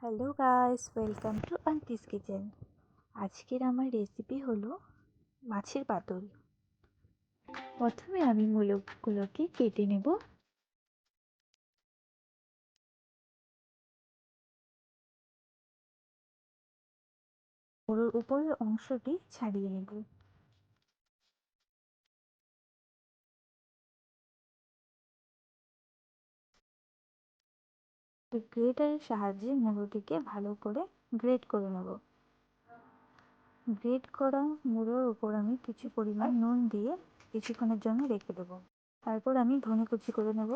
Hello guys, welcome to auntie's kitchen. আজকের আমার recipe হলো মাছের পাতুরি। প্রথমে আমি মূলোগুলোকে কেটে নেব। মূলোর উপরের অংশটি ছাড়িয়ে নেব। গ্রেটারের সাহায্যে মূলোটিকে ভালো করে গ্রেট করে নেব। গ্রেট করা মূলোর উপর আমি কিছু পরিমাণ নুন দিয়ে কিছুক্ষণের জন্য রেখে দেব। তারপর আমি ধনে কুচি করে নেব।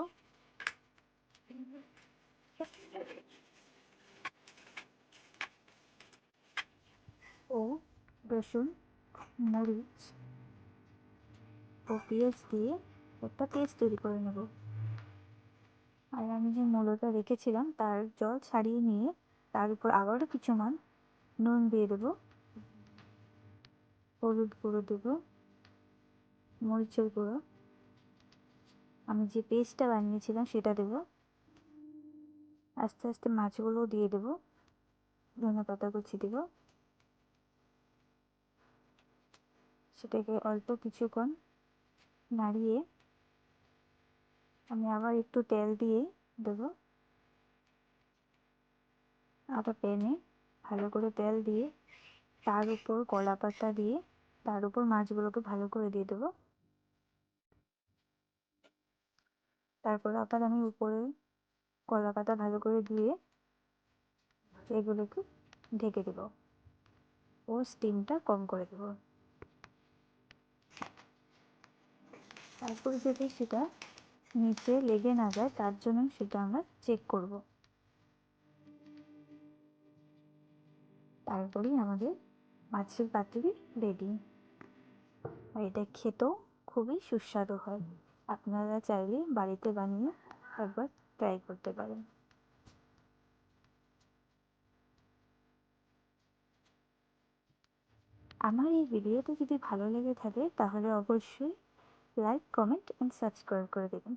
ও রসুন, মরিচ ও পেঁয়াজ দিয়ে একটা পেস্ট তৈরি করে নেব। আর আমি যে মূলোটা রেখেছিলাম তার জল ছাড়িয়ে নিয়ে তার উপর আবারও কিছুমান নুন দিয়ে দেবো, হলুদ গুঁড়ো দেবো, মরিচের গুঁড়ো, আমি যে পেস্টটা বানিয়েছিলাম সেটা দেবো। আস্তে আস্তে মাছগুলোও দিয়ে দেবো, ধনেপাতা কুচি দেবো। সেটাকে অল্প কিছুক্ষণ নাড়িয়ে আমি আবার একটু তেল দিয়ে দেবো। আবার প্যানে ভালো করে তেল দিয়ে তার উপর কলা পাতা দিয়ে তার উপর মাছগুলোকে ভালো করে দিয়ে দেবো। তারপর আবার আমি উপরে কলা পাতা ভালো করে দিয়ে এগুলোকে ঢেকে দেবো ও স্টিমটা কম করে দেবো। তারপর যদি সেটা নিচে লেগে না যায় তার জন্য সেটা আমরা চেক করব। তারপরেই আমাদের মাছের পাতুরি রেডি। আর এটা খেতেও খুবই সুস্বাদু হয়। আপনারা চাইলে বাড়িতে বানিয়ে একবার ট্রাই করতে পারেন। আমার এই ভিডিওটি যদি ভালো লেগে থাকে তাহলে অবশ্যই লাইক, কমেন্ট অ্যান্ড সাবস্ক্রাইব করে দেবেন।